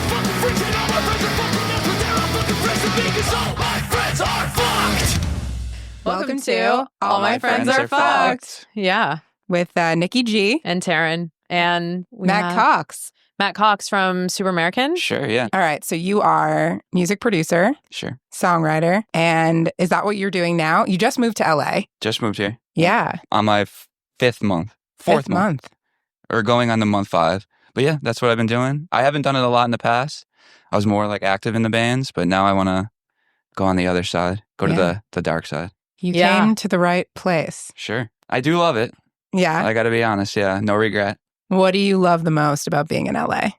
of fucking freaks and all my friends are fucking nuts, but they're all fucking friends with me 'cause all my friends are fucked. Welcome to All My Friends Are Fucked. Yeah. With Nicky G. And Tarryn. And Matt Cox. Matt Cox from Super American. Sure, yeah. All right. So you are music producer, Sure. songwriter. And is that what you're doing now? You just moved to LA. Just moved here. Yeah. On my fourth month. Or going on to month 5. But yeah, that's what I've been doing. I haven't done it a lot in the past. I was more like active in the bands, but now I want to go on the other side, go to the dark side. You came to the right place. Sure. I do love it. Yeah. I got to be honest. Yeah. No regret. What do you love the most about being in LA?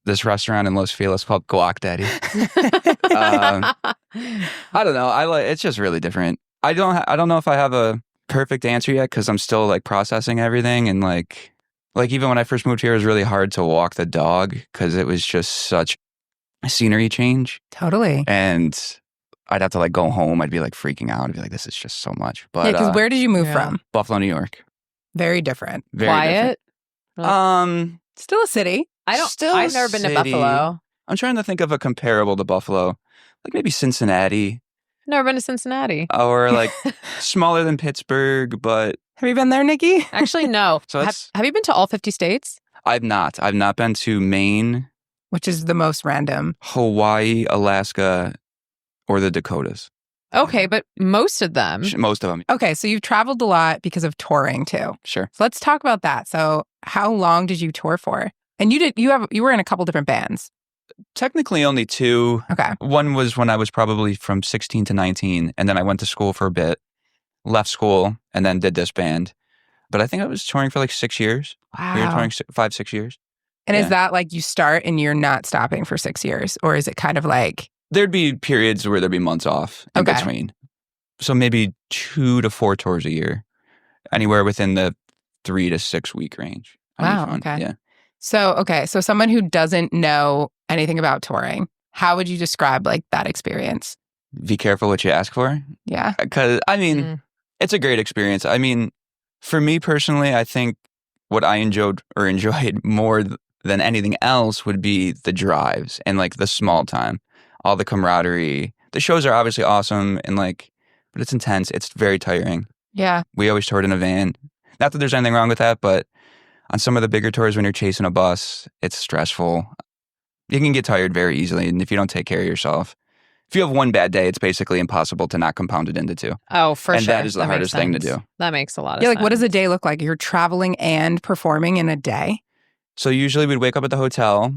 This restaurant in Los Feliz called Guac Daddy. I don't know. It's just really different. I don't know if I have a perfect answer yet because I'm still like processing everything. And like even when I first moved here, it was really hard to walk the dog because it was just such a scenery change. Totally. And I'd have to like go home. I'd be like freaking out. I'd be like, this is just so much. But yeah, because where did you move from? Buffalo, New York. Very different. Very Quiet. different. Still a city. I've never been to Buffalo. I'm trying to think of a comparable to Buffalo. Like maybe Cincinnati. Never been to Cincinnati. Or like smaller than Pittsburgh, but... Have you been there, Nikki? Actually, no. So have you been to all 50 states? I've not. I've not been to Maine. Which is the most random. Hawaii, Alaska, or the Dakotas. Okay, but most of them. Most of them. Okay, so you've traveled a lot because of touring too. Sure. So let's talk about that. So how long did you tour for? And you were in a couple different bands. Technically only 2. Okay. One was when I was probably from 16 to 19, and then I went to school for a bit, left school, and then did this band. But I think I was touring for like 6 years. Wow. We were touring 5-6 years. And is that like you start and you're not stopping for 6 years? Or is it kind of like... There'd be periods where there'd be months off in between. So maybe 2 to 4 tours a year, anywhere within the 3 to 6 week range. Wow. Okay. Yeah. So someone who doesn't know anything about touring, how would you describe like that experience? Be careful what you ask for. Yeah. Because, I mean, it's a great experience. I mean, for me personally, I think what I enjoyed more than anything else would be the drives and like the small time. All the camaraderie. The shows are obviously awesome and but it's intense. It's very tiring. Yeah. We always toured in a van. Not that there's anything wrong with that, but on some of the bigger tours when you're chasing a bus, it's stressful. You can get tired very easily, and if you don't take care of yourself, if you have one bad day, it's basically impossible to not compound it into 2. Oh, for sure. And that is the hardest thing to do. That makes a lot of sense. Yeah, like what does a day look like? You're traveling and performing in a day? So usually we'd wake up at the hotel,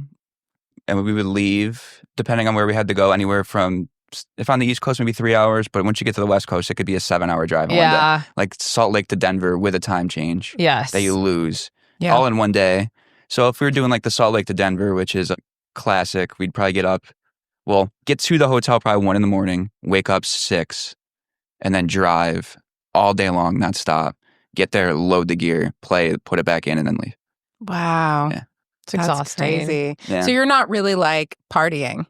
and we would leave, depending on where we had to go, anywhere from, if on the East Coast, maybe 3 hours. But once you get to the West Coast, it could be a 7-hour drive in one day. Like Salt Lake to Denver with a time change that you lose all in one day. So if we were doing like the Salt Lake to Denver, which is a classic, we'd probably get to the hotel probably 1 a.m, wake up 6, and then drive all day long, not stop. Get there, load the gear, play, put it back in, and then leave. Wow. Yeah. It's exhausting. Crazy. Yeah. So you're not really like partying.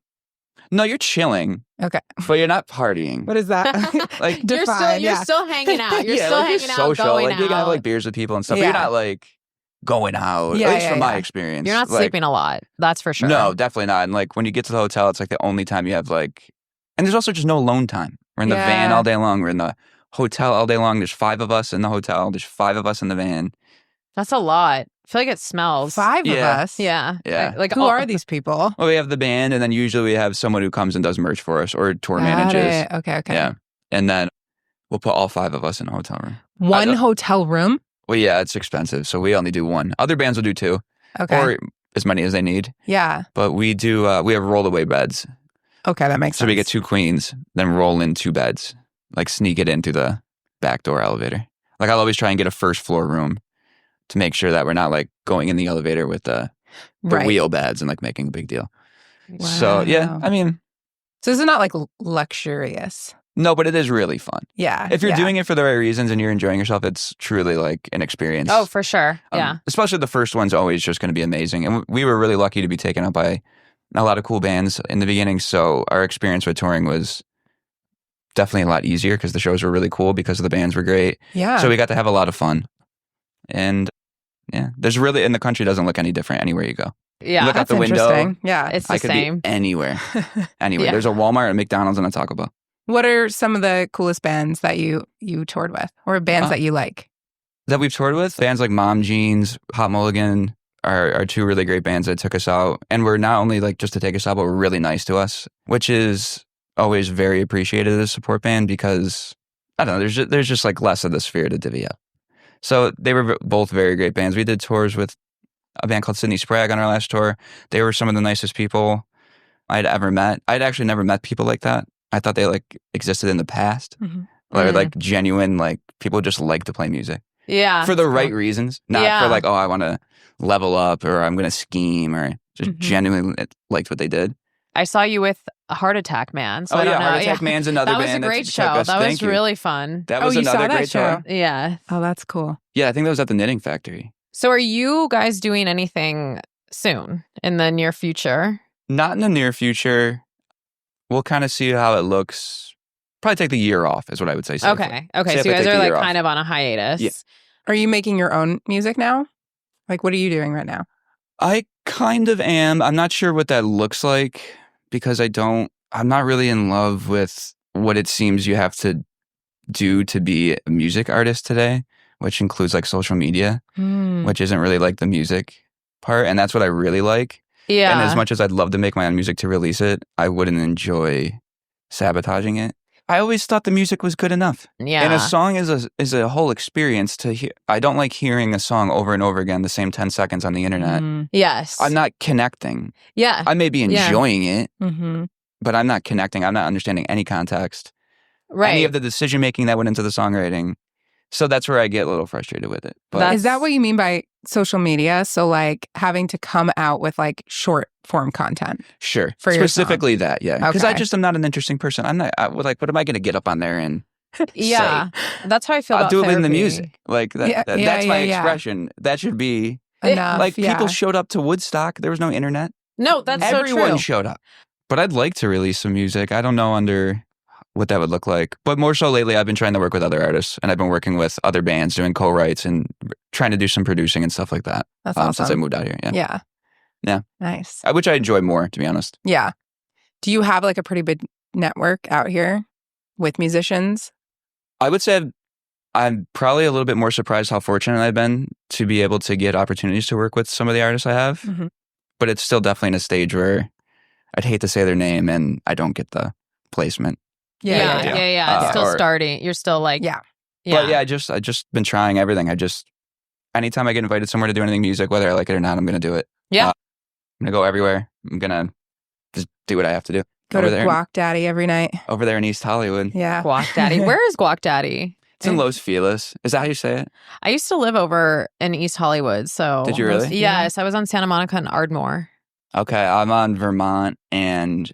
No, you're chilling. Okay. But you're not partying. What is that? Like You're still hanging out. You're still hanging out, social. going like, out. You can have like beers with people and stuff, but you're not like going out. Yeah, at least from my experience. You're not sleeping a lot. That's for sure. No, definitely not. And like when you get to the hotel, it's like the only time you have like, and there's also just no alone time. We're in the van all day long. We're in the hotel all day long. There's 5 of us in the hotel. There's 5 of us in the van. That's a lot. I feel like it smells. 5 of us? Yeah. Yeah. Like who are these people? Well, we have the band, and then usually we have someone who comes and does merch for us or tour manages. Okay. Yeah. And then we'll put all 5 of us in a hotel room. One hotel room? Well, yeah, it's expensive, so we only do 1. Other bands will do 2. Okay. Or as many as they need. Yeah. But we do, we have rollaway beds. Okay, that makes sense. So we get 2 queens, then roll in 2 beds, like sneak it in through the back door elevator. Like I'll always try and get a first floor room to make sure that we're not like going in the elevator with the wheel beds and like making a big deal. Wow. So yeah, I mean. So this is not like luxurious. No, but it is really fun. Yeah. If you're doing it for the right reasons and you're enjoying yourself, it's truly like an experience. Oh, for sure. Yeah. Especially the first one's always just going to be amazing. And we were really lucky to be taken up by a lot of cool bands in the beginning. So our experience with touring was definitely a lot easier because the shows were really cool because the bands were great. Yeah. So we got to have a lot of fun. And yeah, there's really, and the country doesn't look any different anywhere you go. Yeah. Look out the window. Interesting. Yeah. It's the I could same. be anywhere. Anywhere. Yeah. There's a Walmart, a McDonald's, and a Taco Bell. What are some of the coolest bands that you toured with, or bands that you like? That we've toured with? Bands like Mom Jeans, Hot Mulligan are two really great bands that took us out. And we're not only like just to take us out, but we're really nice to us, which is always very appreciated as a support band because, I don't know, there's just like less of the sphere to divvy up. So they were both very great bands. We did tours with a band called Sydney Sprague on our last tour. They were some of the nicest people I'd ever met. I'd actually never met people like that. I thought they like existed in the past. Or like genuine, like people just like to play music. Yeah. For the right reasons. Not for like, oh, I want to level up or I'm going to scheme or just genuinely liked what they did. I saw you with Heart Attack Man. So I don't know. Heart Attack Man's another that band. That was a great show. That was really fun. That was another great show. Yeah. Oh, that's cool. Yeah, I think that was at the Knitting Factory. So are you guys doing anything soon in the near future? Not in the near future. We'll kind of see how it looks. Probably take the year off is what I would say. Safely. Okay. So you guys are like kind of on a hiatus. Yeah. Are you making your own music now? Like, what are you doing right now? I kind of am. I'm not sure what that looks like because I'm not really in love with what it seems you have to do to be a music artist today, which includes like social media, which isn't really like the music part. And that's what I really like. Yeah. And as much as I'd love to make my own music to release it, I wouldn't enjoy sabotaging it. I always thought the music was good enough. Yeah. And a song is a whole experience to hear. I don't like hearing a song over and over again, the same 10 seconds on the internet. Yes. I'm not connecting. Yeah. I may be enjoying it, but I'm not connecting. I'm not understanding any context. Right. Any of the decision making that went into the songwriting. So that's where I get a little frustrated with it. But is that what you mean by social media? So like having to come out with like short form content? Sure. For specifically that, yeah. Because Okay. I just am not an interesting person. I'm not like, what am I going to get up on there and Yeah. say? That's how I feel I'll about do it therapy. in the music. Like that's my expression. That should be Enough. like people showed up to Woodstock. There was no internet. No, that's so true. Everyone showed up. But I'd like to release some music. I don't know under what that would look like. But more so lately, I've been trying to work with other artists and I've been working with other bands doing co-writes and trying to do some producing and stuff like that. That's awesome. Since I moved out here. Yeah. Yeah. Nice. Which I enjoy more, to be honest. Yeah. Do you have like a pretty big network out here with musicians? I would say I'm probably a little bit more surprised how fortunate I've been to be able to get opportunities to work with some of the artists I have. But it's still definitely in a stage where I'd hate to say their name and I don't get the placement. Yeah. It's still starting. You're still like, But yeah, I just been trying everything. Anytime I get invited somewhere to do anything music, whether I like it or not, I'm going to do it. Yeah. I'm going to go everywhere. I'm going to just do what I have to do. Go to Guac Daddy every night. Over there in East Hollywood. Yeah. Guac Daddy. Where is Guac Daddy? It's in Los Feliz. Is that how you say it? I used to live over in East Hollywood. So did you really? Yes. I was on Santa Monica and Ardmore. Okay. I'm on Vermont and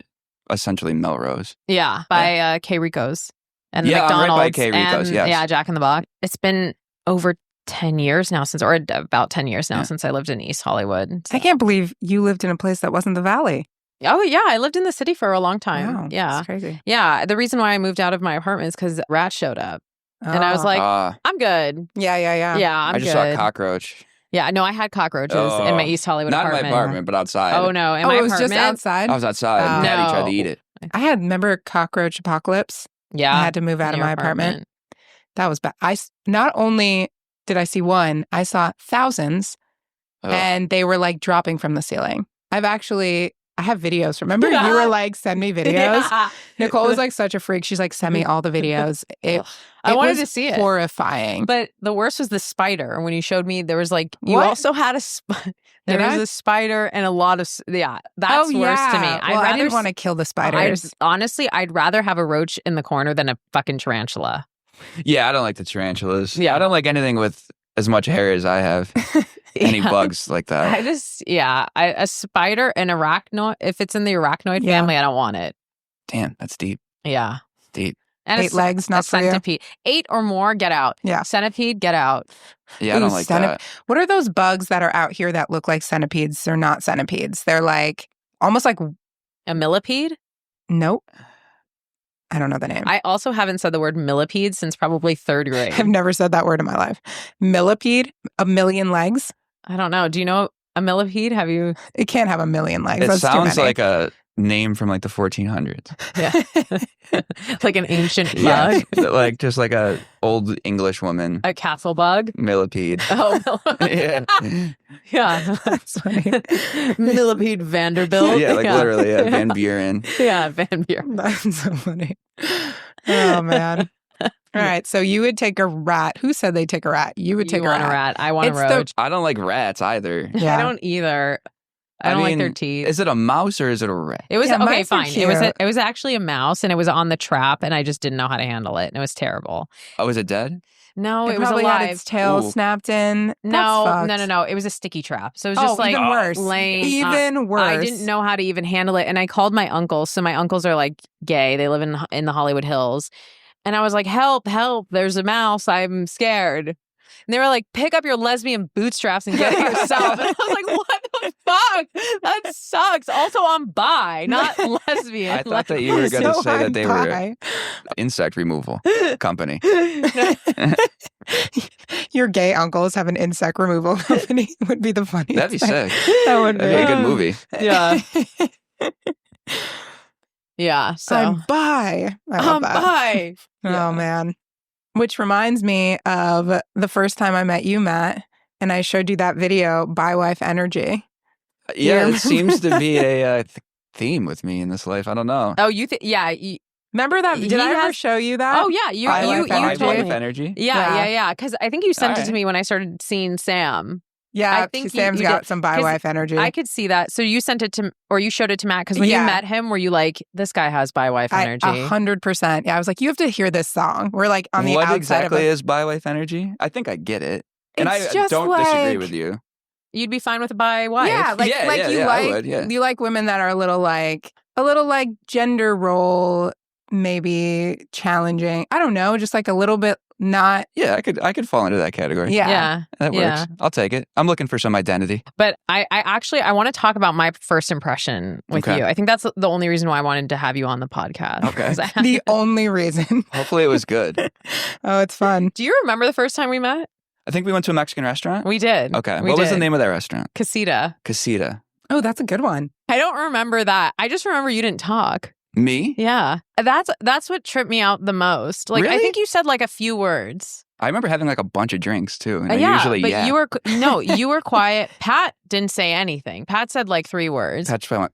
essentially Melrose. Yeah. By K. Rico's. And the McDonald's. I'm right by K. Rico's, and, yes. Yeah, Jack in the Box. It's been over 10 years now about 10 years now since I lived in East Hollywood. I can't believe you lived in a place that wasn't the Valley. Oh, yeah. I lived in the city for a long time. Wow, yeah. That's crazy. Yeah. The reason why I moved out of my apartment is because rats showed up. And I was like, I'm good. Yeah. Yeah, I'm good. I just saw a cockroach. Yeah, no, I had cockroaches in my East Hollywood apartment. Not in my apartment, but outside. Oh, no. In my it was apartment? just outside? I was outside. Oh. Daddy No. tried to eat it. remember cockroach apocalypse? Yeah. I had to move out of your my apartment. That was bad. Not only did I see one, I saw thousands and they were like dropping from the ceiling. I have videos. Remember you were like, send me videos? Yeah. Nicole was like such a freak. She's like, send me all the videos. I wanted was to see it. Horrifying. But the worst was the spider. When you showed me, there was like, you What? also had there was a spider and a lot of, that's worse to me. I didn't want to kill the spiders. Honestly, I'd rather have a roach in the corner than a fucking tarantula. Yeah, I don't like the tarantulas. Yeah. I don't like anything with as much hair as I have. Any bugs like that. A spider and arachnoid, if it's in the arachnoid family, I don't want it. Damn, that's deep. Yeah. Deep. And 8 legs, not for you? centipede. 8 or more, get out. Yeah. Centipede, get out. Yeah, I don't like that. What are those bugs that are out here that look like centipedes? They're not centipedes. They're like almost like A millipede? nope. I don't know the name. I also haven't said the word millipede since probably 3rd grade. I've never said that word in my life. Millipede, a million legs. I don't know. Do you know A millipede? Have you? It can't have a million legs. It That's too sounds many. like a name from like the 1400s. Yeah. Like an ancient Yeah, bug? like just like a old English woman. A castle bug? Millipede. Oh, Yeah. yeah. That's funny. Millipede Vanderbilt. Yeah, like literally, yeah, Van Buren. Yeah, Van Buren. That's so funny. Oh, man. All right. So you would take a rat. Who said they'd take a rat? You would take You want a rat. I want It's a the- roach. I don't like rats either. Yeah. I don't either. I don't like their mean, teeth. Is it a mouse or is it a rat? It was Yeah, okay, mice are fine. cute. It was actually a mouse, and it was on the trap, and I just didn't know how to handle it, and it was terrible. Oh, is it dead? No, It it was probably had alive. its tail Ooh. snapped in. That's No, fucked. no. It was a sticky trap, so it was just like even worse. laying. Even worse. I didn't know how to even handle it, and I called my uncles. So my uncles are like gay; they live in the Hollywood Hills, and I was like, "Help! Help! There's a mouse! I'm scared." And they were like, "Pick up your lesbian bootstraps and get it yourself." And I was like, "What the fuck? That sucks." Also, I'm bi, not lesbian. I thought that you were going to So say that they were bi. an insect removal company. Your gay uncles have an insect removal company. Would be the funniest. That'd be thing. sick. That would be. That'd be a good movie. Yeah. Yeah. So I'm bi. I love I'm that. bi. Oh man. Which reminds me of the first time I met you, Matt, and I showed you that video, Bi Wife Energy. Yeah, remember it seems to be a theme with me in this life. I don't know. Oh, you think? Yeah. Remember that? Did He I ever has- show you that? Oh, yeah. You Bi you Wife you Energy. told Life me. energy. Yeah. Because I think you sent it to Alright. me when I started seeing Sam. Yeah, I think Sam's you got did- some Bi 'cause Wife Energy. I could see that. So you sent it to, or you showed it to Matt because when Yeah. you met him, were you like, this guy has bi wife energy? 100%. Yeah, I was like, you have to hear this song. We're like on the What outside exactly of it. is bi life energy? I think I get it. And It's I just don't disagree like- with you. You'd be fine with a bi wife. Yeah, like Yeah, like yeah, you yeah, I like would, yeah. you like women that are a little like gender role maybe challenging. I don't know, just like a little bit not. Yeah, I could fall into that category. Yeah. Yeah. That works. Yeah. I'll take it. I'm looking for some identity. But I actually, I want to talk about my first impression with Okay. you. I think that's the only reason why I wanted to have you on the podcast. Okay. 'Cause I- The only reason. Hopefully it was good. Oh, it's fun. Do you remember the first time we met? I think we went to a Mexican restaurant. We did. Okay. We What was the did. name of that restaurant? Casita. Casita. Oh, that's a good one. I don't remember that. I just remember you didn't talk. Me? Yeah. That's what tripped me out the most. Like, I Really? think you said like a few words. I remember having like a bunch of drinks too. And I Yeah, usually, but yeah. you were quiet. Pat didn't say anything. Pat said like 3 words. Patch went,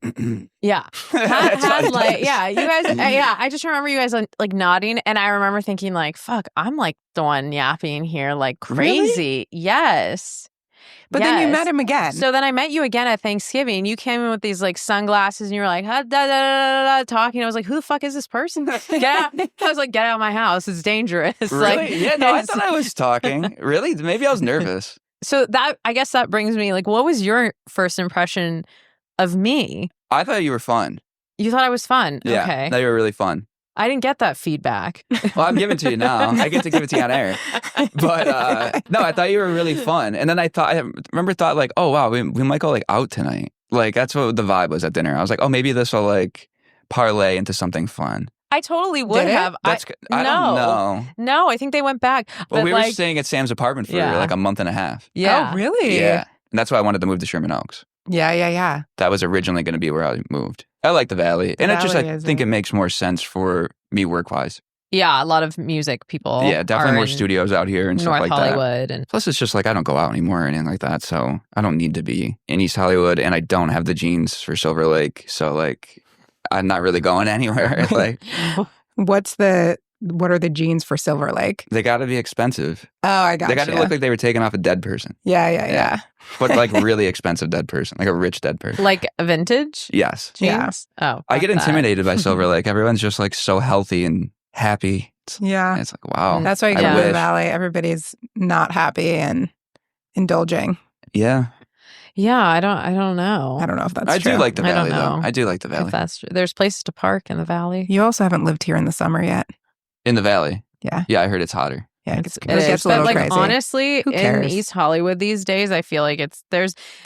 Yeah. Pat That's all had he like, does. yeah, you guys, yeah, I just remember you guys like nodding. And I remember thinking like, fuck, I'm like the one yapping here like crazy. Yes. But then you Yes. met him again. So then I met you again at Thanksgiving. You came in with these like sunglasses and you were like, da, da, da, da, da, talking. I was like, who the fuck is this person? Get out. I was like, get out of my house. It's dangerous. really? Like, Yeah, no, I it's- thought I was talking. Really? Maybe I was nervous. So that, I guess that brings me like, what was your first impression of me? I thought you were fun. You thought I was fun. Yeah. Okay. That you were really fun. I didn't get that feedback. Well, I'm giving it to you now. I get to give it to you on air. But no, I thought you were really fun. And then I thought like, oh wow, we might go like out tonight. Like that's what the vibe was at dinner. I was like, oh, maybe this will like parlay into something fun. I totally would Did it? have. I don't know. No, I think they went back. Well, But we were like, staying at Sam's apartment for Yeah. like a month and a half. yeah. Oh, really? Yeah. And that's why I wanted to move to Sherman Oaks. Yeah. That was originally going to be where I moved. I like the Valley. And it just, Valley I is think a- it makes more sense for me work-wise. Yeah, a lot of music people. Yeah, definitely are more in studios out here and North stuff like that. Hollywood and Plus, it's just like I don't go out anymore or anything like that. So I don't need to be in East Hollywood and I don't have the jeans for Silver Lake. So, like, I'm not really going anywhere. Like, What are the jeans for Silver Lake? they got to be expensive. Oh, I got They got to look like they were taken off a dead person, Yeah. but like really expensive dead person, like a rich dead person. like vintage Yes. Yeah. jeans. Oh, I get fuck that. intimidated by Silver Lake. Everyone's just like so healthy and happy. Yeah. It's like, wow. That's why you I go to the wish. Valley. Everybody's not happy and indulging. Yeah. Yeah, I don't know. I don't know if that's I true. do like the I don't Valley, though. know. I do like the if Valley. that's true. There's places to park in the valley. You also haven't lived here in the summer yet. In the Valley. Yeah. Yeah, I heard it's hotter. Yeah, It it gets is. a little But like crazy. honestly, Who in cares? East Hollywood these days, I feel like it's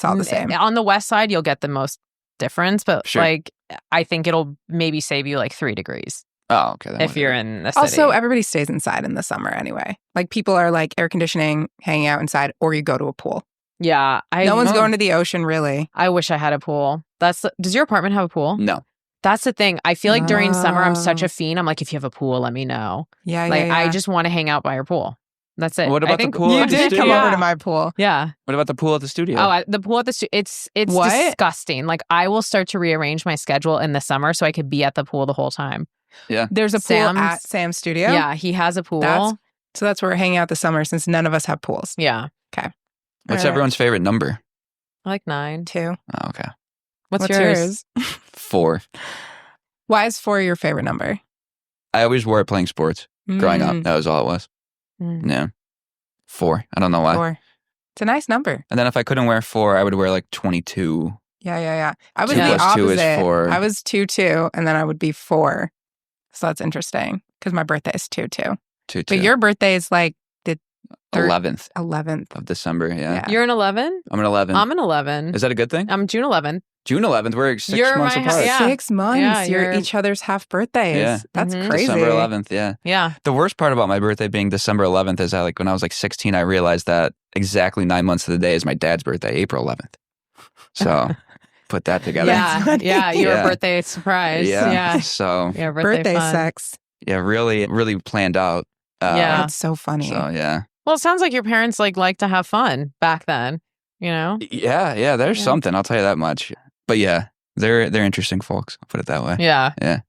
all the same. On the west side, you'll get the most difference, but Sure. like I think it'll maybe save you like 3 degrees Oh, okay. then if you're whatever. in the city. Also, everybody stays inside in the summer anyway. Like people are like air conditioning, hanging out inside, or you go to a pool. Yeah. No one's going to the ocean, really. I wish I had a pool. Does your apartment have a pool? No. That's the thing. I feel like during summer, I'm such a fiend. I'm like, if you have a pool, let me know. Yeah, Like, yeah. I just want to hang out by your pool. That's it. What about the pool You at the did studio? come over to my pool. Yeah. What about the pool at the studio? Oh, the pool at the it's What? disgusting. Like, I will start to rearrange my schedule in the summer so I could be at the pool the whole time. Yeah. There's a pool at Sam's studio? Yeah, he has a pool. So that's where we're hanging out this summer since none of us have pools. Yeah. Okay. What's All right. everyone's favorite number? I like 9. 2. Oh, okay. What's yours? 4. Why is 4 your favorite number? I always wore it playing sports growing up. That was all it was. Yeah. 4. I don't know why. 4. It's a nice number. And then if I couldn't wear 4, I would wear like 22. Yeah. I was 2 the plus 2 is opposite. 4. I was 2, and then I would be 4. So that's interesting because my birthday is 2. 2. But your birthday is like the 11th 11th of December. Yeah. You're an 11? I'm an 11. I'm an 11. Is that a good thing? I'm June 11th. June 11th. We're 6 You're months my- apart. yeah. 6 months. Yeah, you're you're- each other's half birthdays. Yeah. That's Mhm. crazy. December 11th. Yeah. Yeah. The worst part about my birthday being December 11th is that, like, when I was like 16, I realized that exactly 9 months to the day is my dad's birthday, April 11th. So put that together. Yeah. Your Yeah. birthday surprise. Yeah. So Yeah. Birthday fun. sex. yeah, really planned out. Yeah. That's so funny. So yeah. Well, it sounds like your parents like to have fun back then, you know? Yeah. There's Yeah. something. I'll tell you that much. But yeah, they're interesting folks. I'll put it that way. Yeah. Yeah.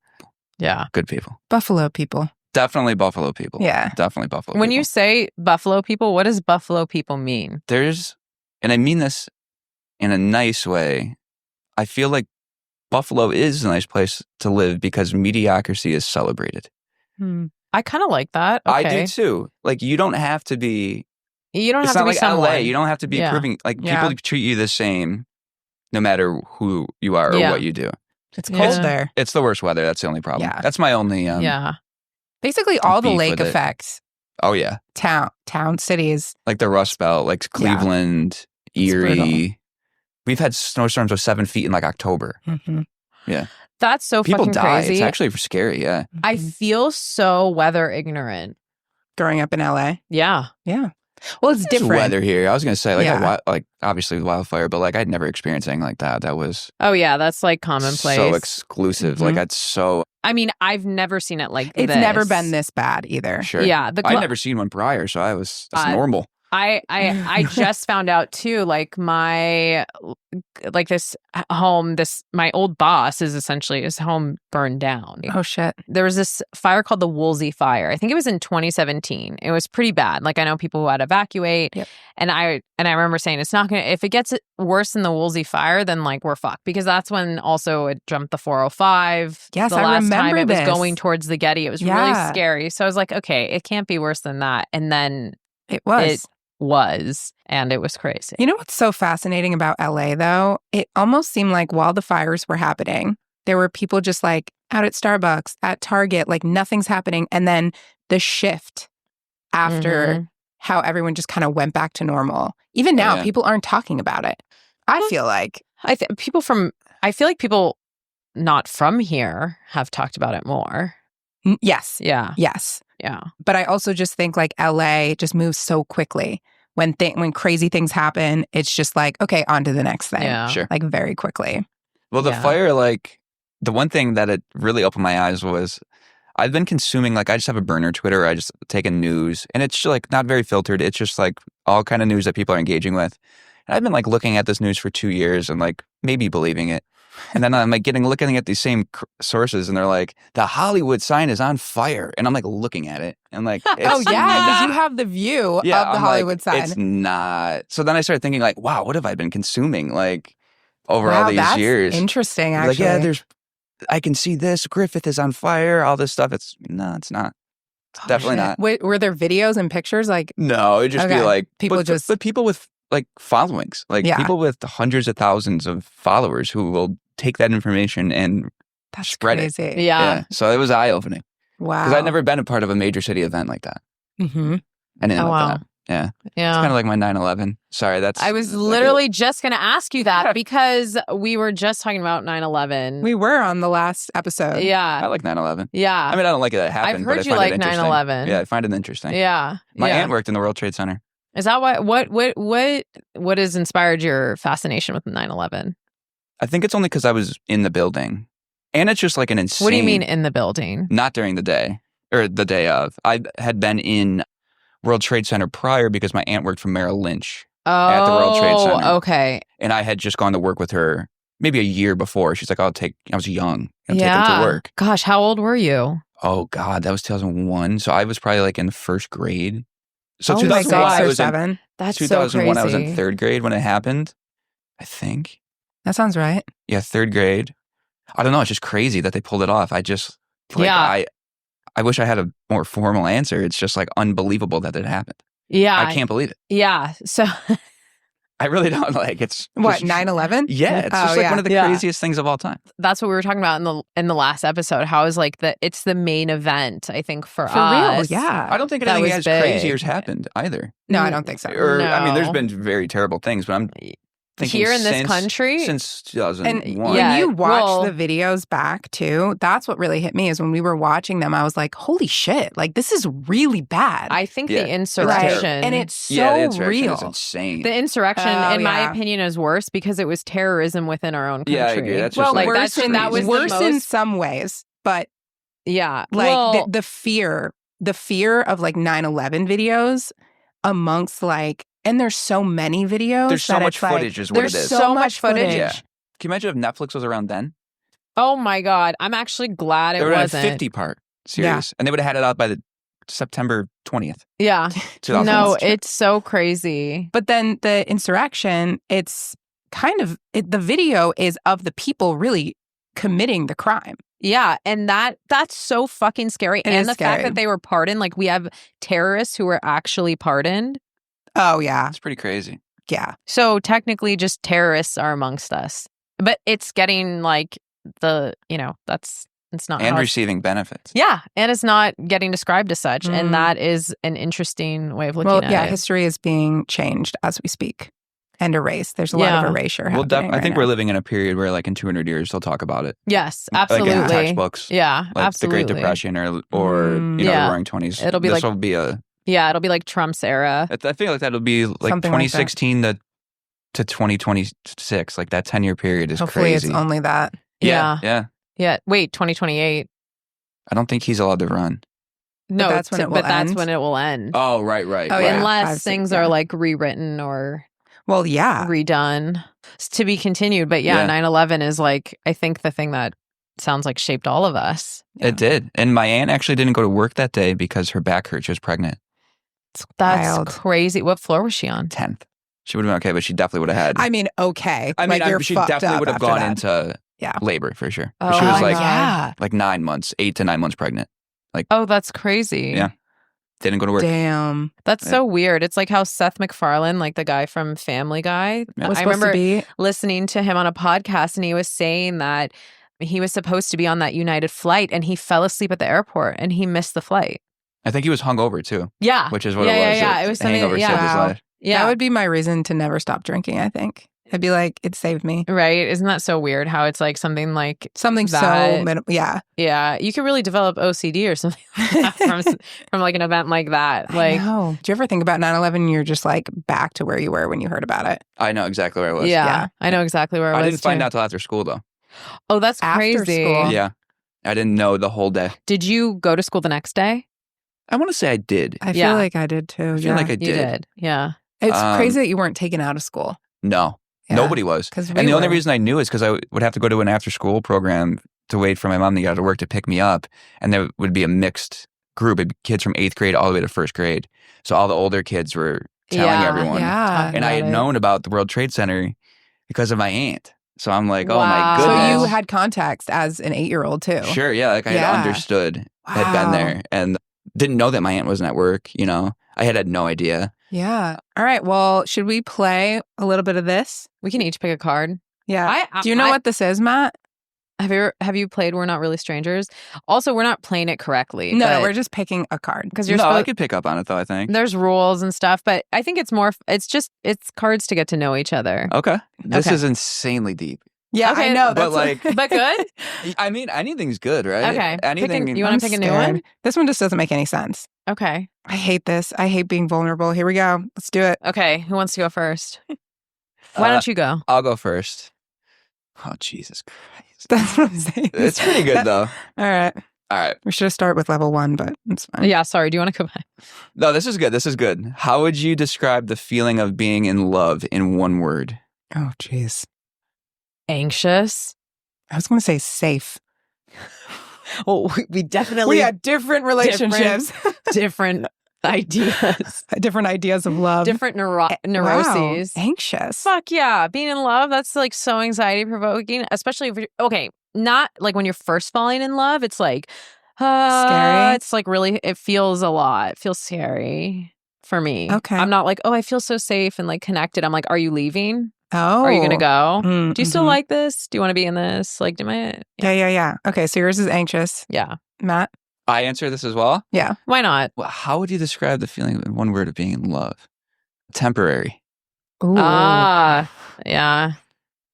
Yeah. Good people. Buffalo people. Definitely Buffalo people. Yeah. Definitely Buffalo When people. you say Buffalo people, what does Buffalo people mean? And I mean this in a nice way, I feel like Buffalo is a nice place to live because mediocrity is celebrated. I kind of like that. Okay. I do too. Like, you don't have to be, You don't it's have to not be like someone. LA. You don't have to be Yeah. proving, like, Yeah. people treat you the same no matter who you are or Yeah. what you do. It's Yeah. cold there. It's the worst weather. That's the only problem. Yeah. That's my only, Yeah. Basically, all the beef lake with it. effects. oh yeah. Town, cities. Like the Rust Belt, like Cleveland, brutal. Erie. We've had snowstorms with 7 feet in like October. Mm-hmm. That's so People fucking die. crazy. It's actually scary. Yeah. I feel so weather ignorant. Growing up in LA. Yeah. Yeah. Well, it's There's different. weather here. I was gonna say, like, Yeah. like obviously the wildfire, but like I'd never experienced anything like that. That was Oh, yeah. That's like commonplace. so exclusive. Like, Mhm. that's so I mean, I've never seen it like It's this. never been this bad either. sure. Yeah. I'd never seen one prior, so that's normal. I just found out too, like my my old boss is essentially his home burned down. Oh, shit. There was this fire called the Woolsey Fire. I think it was in 2017. It was pretty bad. Like, I know people who had to evacuate. Yep. And I remember saying it's not gonna, if it gets worse than the Woolsey Fire, then like we're fucked, because that's when also it jumped the 405. Yes, the I last time remember it was this. going towards the Getty. It was really Yeah. scary. So I was like, okay, it can't be worse than that. And then It was. it and it was crazy. You know what's so fascinating about LA, though? It almost seemed like while the fires were happening, there were people just like out at Starbucks, at Target, like nothing's happening. And then the shift after Mhm. how everyone just kind of went back to normal. Even now, Yeah. people aren't talking about it. I feel like. I feel like people not from here have talked about it more. Yes. Yeah. Yes. Yeah. But I also just think like LA just moves so quickly. When crazy things happen, it's just like, okay, on to the next thing. Yeah. Sure. Like very quickly. Well, the Yeah. fire, like, the one thing that it really opened my eyes was I've been consuming, like, I just have a burner Twitter. I just take in news, and it's like not very filtered. It's just like all kind of news that people are engaging with. And I've been like looking at this news for 2 years and like maybe believing it. And then I'm like looking at these same sources, and they're like, the Hollywood sign is on fire. And I'm like looking at it and like, Oh, it's yeah. Because not. you have the view of the I'm Hollywood like, sign. It's not. So then I started thinking like, wow, what have I been consuming like over all Wow, these that's years? interesting, Like, actually. yeah, I can see this. Griffith is on fire. All this stuff. It's not. Oh, Definitely shit. not. Wait, were there videos and pictures? Like, No, it'd just be Okay. like People but people with like followings, like Yeah. people with hundreds of thousands of followers who will take that information and that's spread it. crazy. Yeah. So it was eye opening Wow. because I'd never been a part of a major city event like that. Mm-hmm. Anything Oh, like wow. that. Yeah. It's Yeah. kind of like my 9/11. Sorry, that's. I was literally just going to ask you that because we were just talking about 9/11. We were on the last episode. I Yeah. like 9/11. Yeah. I mean, I don't like it that it happened. I've but heard I you find like it interesting. 9/11. Yeah, I find it interesting. Yeah. My yeah. aunt worked in the World Trade Center. Is that what has inspired your fascination with 9/11? I think it's only because I was in the building. And it's just like an insane... What do you mean in the building? Not during the day, or the day of. I had been in World Trade Center prior because my aunt worked for Merrill Lynch at the World Trade Center. Okay. And I had just gone to work with her maybe a year before. She's like, I was young. I'll take him to work. Gosh, how old were you? Oh, God, that was 2001. So I was probably like in first grade. So Oh 2001, my I was in 7. That's 2001, so I was in crazy. third grade when it happened, I think. That sounds right. Yeah, third grade. I don't know. It's just crazy that they pulled it off. I just, like, Yeah. I wish I had a more formal answer. It's just like unbelievable that it happened. Yeah. I can't believe it. Yeah. So I really don't like it's What, just- 9/11? Yeah, it's just like one of the Yeah. craziest things of all time. that's what we were talking about in the last episode. How is like it's the main event, I think, for For us. real, yeah. I don't think That anything was as crazy big. has happened either. No, I don't think so. Or I mean, there's No. been very terrible things, but I'm thinking Here in this since- country? since And 2001. Yeah, when you watch well- the videos back too, that's what really hit me is when we were watching them, I was like, holy shit, like this is really bad. I think Yeah. the Like, insurrection and it's so yeah, the insurrection real. is insane. the insurrection, Oh, in my yeah. opinion, is worse because it was terrorism within our own country. Yeah, I agree. That's Well, just like, worse that was the worse in most- some ways, but Yeah. like well, the fear of like 9/11 videos amongst like, and there's so many videos. there's so that much it's like, footage is what there's it is. so much footage. Yeah. Can you imagine if Netflix was around then? oh my God. I'm actually glad They it would have wasn't. a 50-part series. And they would have had it out by the September 20th. Yeah. 2001. No, it's so crazy. But then the insurrection, it's kind of the video is of the people really committing the crime. Yeah, and that's so fucking scary. It and is the fact scary. that they were pardoned, like we have terrorists who were actually pardoned. Oh yeah, It's pretty crazy. yeah. So technically just terrorists are amongst us. But it's getting like it's not And how it's- receiving benefits. Yeah, and it's not getting described as such. Mm. And that is an interesting way of looking Well, at yeah, it. history is being changed as we speak and erased. There's a lot Yeah. of erasure Well, happening. I think right we're now. living in a period where, like, in 200 years, they'll talk about it. Yes, Like in absolutely. textbooks. Yeah, Like absolutely. the Great Depression or Mm. the Yeah. Roaring 20s. It'll be this like- will be a... Yeah, it'll be like Trump's era. I feel like that'll be like Something like that. 2016 to 2026. Like that 10-year period is Hopefully, crazy. it's only that. Yeah. Yeah. Yeah. Wait, 2028. I don't think he's allowed to run. No, that's when it will but that's end? when it will end. Oh, right. Oh, yeah. right. Unless 5, 6, things yeah. are like rewritten or Well, yeah. redone. It's to be continued. But yeah, Yeah. 9/11 is like, I think the thing that sounds like shaped all of us. Yeah. It did. And my aunt actually didn't go to work that day because her back hurt. She was pregnant. That's Wild. crazy. What floor was she on? 10th. She would have been okay, but she definitely would have had... I mean, okay. I mean, like, you're she fucked definitely up would have after gone that. into Yeah. labor for sure. Oh, She was my like, God. yeah. like 9 months, 8 to 9 months pregnant. Oh, that's crazy. Yeah. Didn't go to work. Damn. That's so weird. It's like how Seth MacFarlane, like the guy from Family Guy, Was I supposed remember to be. listening to him on a podcast and he was saying that he was supposed to be on that United flight and he fell asleep at the airport and he missed the flight. I think he was hungover too, Yeah. which is what yeah, it was. Yeah, yeah. It was something. Hangover saved his Wow. life. Yeah. That would be my reason to never stop drinking, I think. I'd be like, it saved me. Right. Isn't that so weird how it's like something like, Something so That- minimal. Yeah. yeah, you could really develop OCD or something like that from like an event like that. Like, I know. Do you ever think about 9/11 and you're just like back to where you were when you heard about it? I know exactly where I was. yeah, I know exactly where I was. I didn't find too. out till after school though. Oh, that's After crazy. school. Yeah. I didn't know the whole day. Did you go to school the next day? I want to say I did. I Yeah. feel like I did too. I feel yeah. like I You did. did. Yeah. It's Um, crazy that you weren't taken out of school. No. Yeah. Nobody was. 'Cause And we the only were. reason I knew is because I would have to go to an after school program to wait for my mom to get out of work to pick me up. And there would be a mixed group of kids from 8th grade all the way to 1st grade. So all the older kids were telling Yeah. everyone. Yeah. And I had Got it. known about the World Trade Center because of my aunt. So I'm like, oh Wow. my So goodness. you had context as an 8-year-old too. Sure, yeah. Like I had Yeah. understood, had been Wow. there, and didn't know that my aunt wasn't at work. You know, I had no idea. Yeah. All right. Well, should we play a little bit of this? We can each pick a card. Yeah. Do you know what this is, Matt? Have you played We're Not Really Strangers? Also, we're not playing it correctly. No, we're just picking a card. because you're No, I supposed. could pick up on it though. I think. There's rules and stuff, but I think it's more. It's cards to get to know each other. Okay, this Okay. is insanely deep. Yeah, Okay, I know. but that's like- But good. I mean, anything's good, right? Okay. Anything. You want to pick a new one? This one just doesn't make any sense. Okay. I hate this. I hate being vulnerable. Here we go. Let's do it. Okay. Who wants to go first? Why don't you go? I'll go first. Oh, Jesus Christ. That's what I'm saying. It's pretty good, though. All right. All right. We should have started with level 1, but it's fine. Yeah, sorry. Do you want to go back? No, this is good. This is good. How would you describe the feeling of being in love in one word? Oh, jeez. Anxious. I was going to say safe. Well, we definitely We had different relationships. different ideas. Different ideas of love. Different neuroses. Wow. Anxious. Fuck yeah. Being in love, that's like so anxiety provoking, especially if you're, okay, not like when you're first falling in love. It's like, Scary. It's like really, it feels a lot. It feels scary for me. Okay. I'm not like, oh, I feel so safe and like connected. I'm like, are you leaving? Oh. Are you going to go? Mm, Do you still like this? Do you want to be in this? Like, Yeah. Okay, so yours is anxious. Yeah. Matt? I answer this as well. Yeah. Why not? Well, how would you describe the feeling in one word of being in love? Temporary. Ooh. Yeah.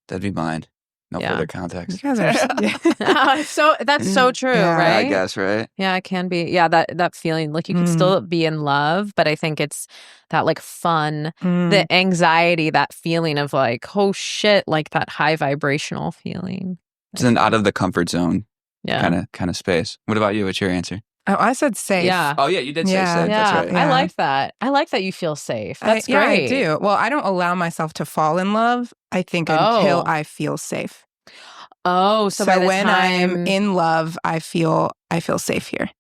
That'd be mine. No Yeah. further You context. guys are... So that's so true, Yeah, right? I guess, right? Yeah, it can be. Yeah, that feeling like you can still be in love, but I think it's that like fun, the anxiety, that feeling of like, oh shit, like that high vibrational feeling. It's an out of the comfort zone Yeah. kind of space. What about you? What's your answer? Oh, I said safe. Yeah. Oh yeah, you did say Yeah. safe. Yeah. That's right. Yeah. I like that. I like that you feel safe. That's Yeah, great. I do. Well, I don't allow myself to fall in love, I think, until I feel safe. Oh, so by the when time... I'm in love, I feel safe here.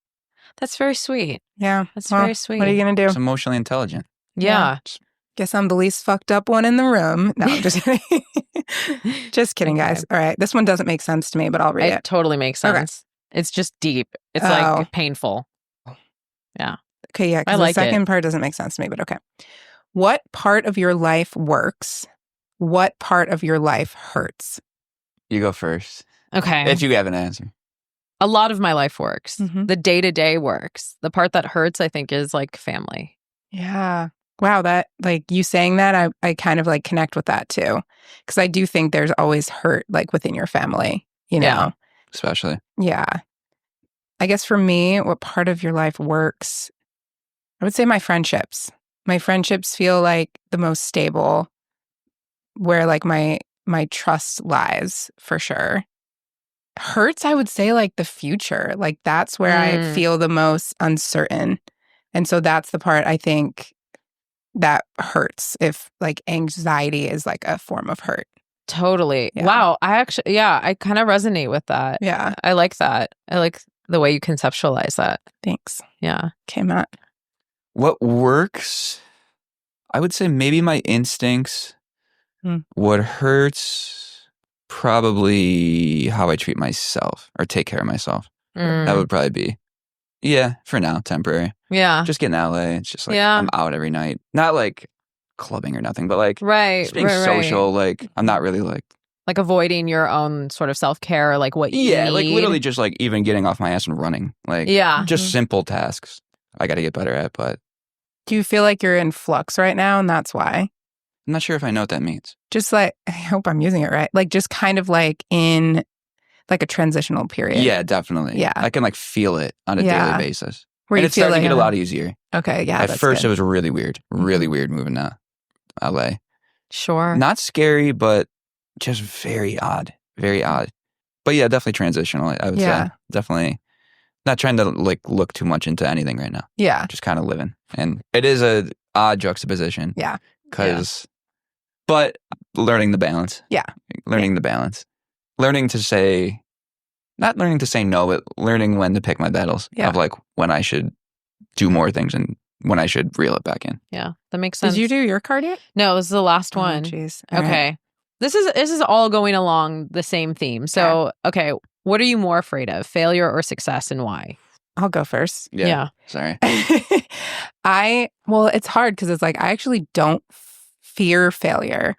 That's very sweet. Yeah. That's Well, very sweet. What are you going to It's do? emotionally intelligent. Yeah. Guess I'm the least fucked up one in the room. No, I'm just kidding. Just kidding, Okay. guys. All right. This one doesn't make sense to me, but I'll read It it. totally makes Okay. sense. It's just deep. It's Oh. like painful. Okay, yeah, I because like the it. second part doesn't make sense to me, but okay. What part of your life works? What part of your life hurts? You go first. Okay. If you have an answer. A lot of my life works. Mhm. The day-to-day works. The part that hurts, I think, is like family. Yeah. Wow, that like you saying that, I kind of like connect with that too. Because I do think there's always hurt like within your family, you know? Yeah. Especially. Yeah. I guess for me, what part of your life works? I would say my friendships. My friendships feel like the most stable, where like my trust lies for sure. Hurts, I would say like the future. Like that's where I feel the most uncertain. And so that's the part I think that hurts, if like anxiety is like a form of hurt. Totally. Yeah. Wow. I kind of resonate with that. Yeah. I like that. I like the way you conceptualize that. Thanks. Yeah. Okay, Matt. What works? I would say maybe my instincts. Hmm. What hurts? Probably how I treat myself or take care of myself. That would probably be. Yeah, for now, temporary. Yeah. Just getting out of LA. It's just like Yeah. I'm out every night. Not like clubbing or nothing, but like Right. just being right, social. Right. Like I'm not really like Like avoiding your own sort of self-care, like what you need. like literally just like even getting off my ass and running. Like Yeah. just simple tasks I got to get better at, but Do you feel like you're in flux right now and that's why? I'm not sure if I know what that means. Just like, I hope I'm using it right. Like just kind of like in like a transitional period. Yeah, definitely. Yeah. I can like feel it on a Yeah. daily basis. Where And you it's feel starting like, to get a lot easier. okay, yeah. At that's first, good. it was really weird moving to LA. Sure. Not scary, but just very odd. Very odd. But yeah, definitely transitional, I would Yeah. say. Definitely not trying to like look too much into anything right now. Yeah. Just kind of living. And it is a odd juxtaposition. Yeah. But learning the balance. Yeah. Learning the balance. Learning to say, not learning to say no, but learning when to pick my battles. Yeah. Of like when I should do more things and when I should reel it back in. Yeah. That makes sense. Did you do your card yet? No, this is the last one. Oh, jeez. All Okay. right. This is all going along the same theme. So, okay, what are you more afraid of, failure or success, and why? I'll go first. Yeah. Sorry. Well, it's hard because it's like I actually don't fear failure,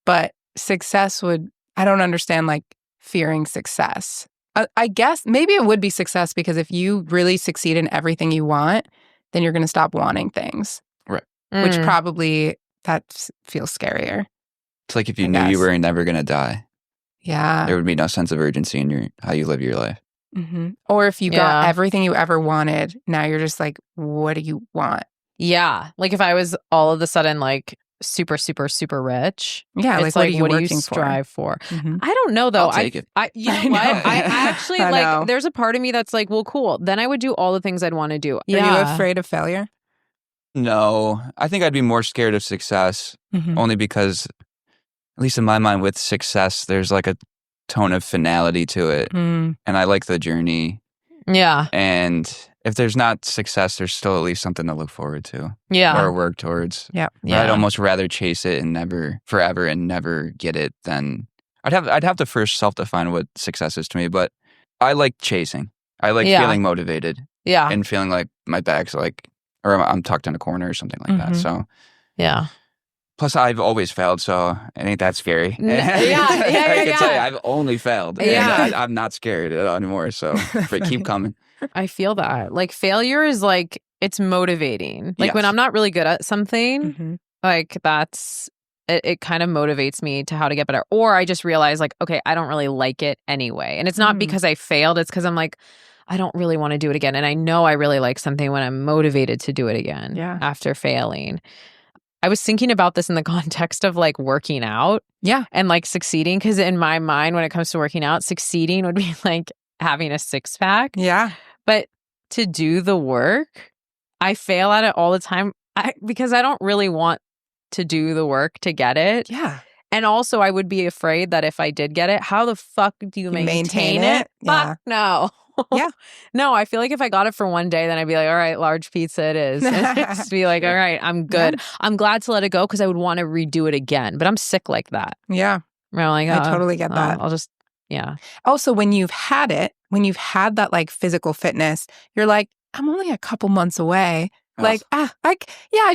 but success I don't understand like fearing success. I guess maybe it would be success because if you really succeed in everything you want, then you're going to stop wanting things. Right. Which probably that feels scarier. It's like if you I knew you guess. were never going to die, Yeah. there would be no sense of urgency in how you live your life. Or if you got Yeah. everything you ever wanted, now you're just like, what do you want? Yeah. Like if I was all of a sudden like super, super, super rich. Yeah, it's like, what are you what do you working strive for? Mhm. I don't know though. I'll take it. You know I what? know. I actually I like know. there's a part of me that's like, well, cool. Then I would do all the things I'd want to do. Are you afraid of failure? No, I think I'd be more scared of success, only because, at least in my mind, with success, there's like a tone of finality to it. And I like the journey. Yeah. And if there's not success, there's still at least something to look forward to. Yeah. Or work towards. Yeah. Or I'd almost rather chase it and never forever and never get it than I'd have to first self-define what success is to me, but I like chasing. I like feeling motivated. Yeah. And feeling like my back's like, or I'm tucked in a corner or something like that. So yeah. plus I've always failed, so it ain't that scary. I can tell you, I've only failed. Yeah. And I'm not scared anymore, so keep coming. I feel that. Like failure is like, it's motivating. Like when Yes. I'm not really good at something, like it kind of motivates me to how to get better. Or I just realize like, okay, I don't really like it anyway. And it's not because I failed. It's because I'm like, I don't really want to do it again. And I know I really like something when I'm motivated to do it again after failing. I was thinking about this in the context of like working out and like succeeding. Because in my mind, when it comes to working out, succeeding would be like having a six pack. Yeah. But to do the work, I fail at it all the time because I don't really want to do the work to get it. Yeah. And also, I would be afraid that if I did get it, how the fuck do you maintain it? Yeah. Fuck no. Yeah. No, I feel like if I got it for one day, then I'd be like, all right, large pizza it is. And just be like, all right, I'm good. Yeah. I'm glad to let it go because I would want to redo it again. But I'm sick like that. Yeah. Where I'm like, I totally get that. I'll just, Also, when you've had that like physical fitness, you're like, I'm only a couple months away. Like, I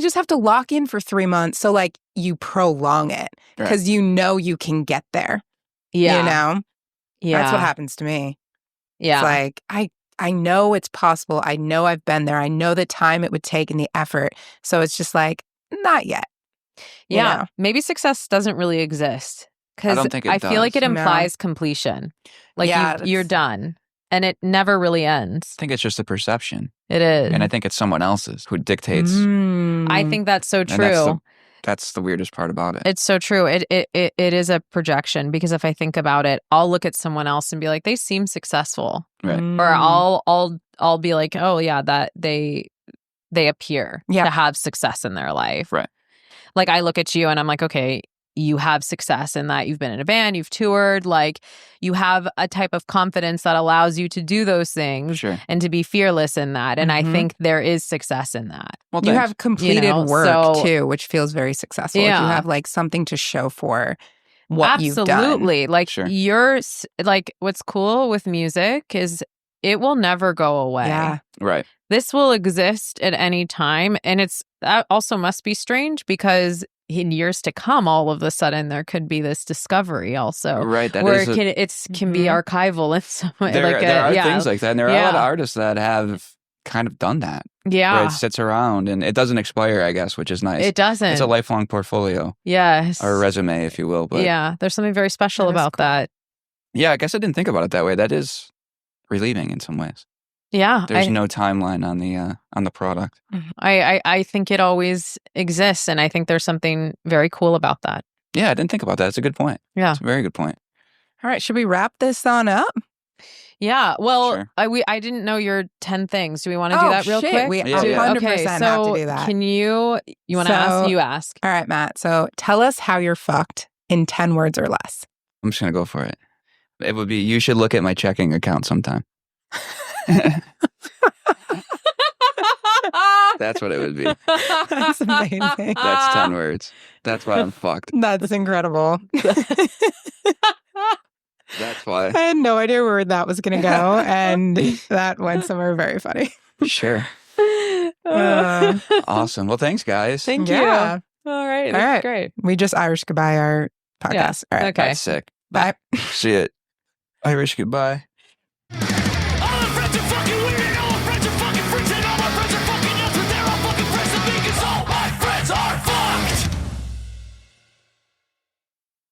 just have to lock in for 3 months. So like you prolong it because you know you can get there. Yeah. You know? Yeah. That's what happens to me. Yeah. It's like, I know it's possible. I know I've been there. I know the time it would take and the effort. So it's just like, not yet. Yeah. You know? Maybe success doesn't really exist. I don't think it I feel like it does. implies completion. Like you're done. And it never really ends. I think it's just a perception. It is. And I think it's someone else's who dictates. I think that's so true. That's the weirdest part about it. It's so true. It is a projection because if I think about it, I'll look at someone else and be like, they seem successful. Right. Or I'll be like, oh yeah, that they appear to have success in their life. Right. Like I look at you and I'm like, okay, you have success in that you've been in a band, you've toured, like you have a type of confidence that allows you to do those things and to be fearless in that. And I think there is success in that. Well, you have completed work too, which feels very successful. Yeah. Like you have like something to show for what you've done. Absolutely. Like you're like what's cool with music is it will never go away. Yeah. Right. This will exist at any time. And that also must be strange because in years to come, all of a sudden, there could be this discovery also. Right. That where is it can be archival in some way. There are things like that. And there are a lot of artists that have kind of done that. Yeah. Where it sits around and it doesn't expire, I guess, which is nice. It doesn't. It's a lifelong portfolio. Yes. Or a resume, if you will. But yeah. There's something very special about that. Yeah. I guess I didn't think about it that way. That is relieving in some ways. Yeah. There's no timeline on the product. I think it always exists. And I think there's something very cool about that. Yeah. I didn't think about that. It's a good point. Yeah. It's a very good point. All right. Should we wrap this on up? Yeah. Well, Sure. I didn't know your 10 things. Do we want to do that real quick? We 100% Okay, have so to do that. Can you want to ask? You ask. All right, Matt. So tell us how you're fucked in 10 words or less. I'm just going to go for it. It would be, you should look at my checking account sometime. That's what it would be. That's amazing. That's 10 words. That's why I'm fucked. That's incredible. That's why. I had no idea where that was going to go, and that went somewhere very funny. Sure. Awesome. Well, thanks, guys. Thank you. Yeah. All right. All right. Great. We just Irish goodbye our podcast. Yeah. All right. Okay. That's sick. Bye. See it. Irish goodbye.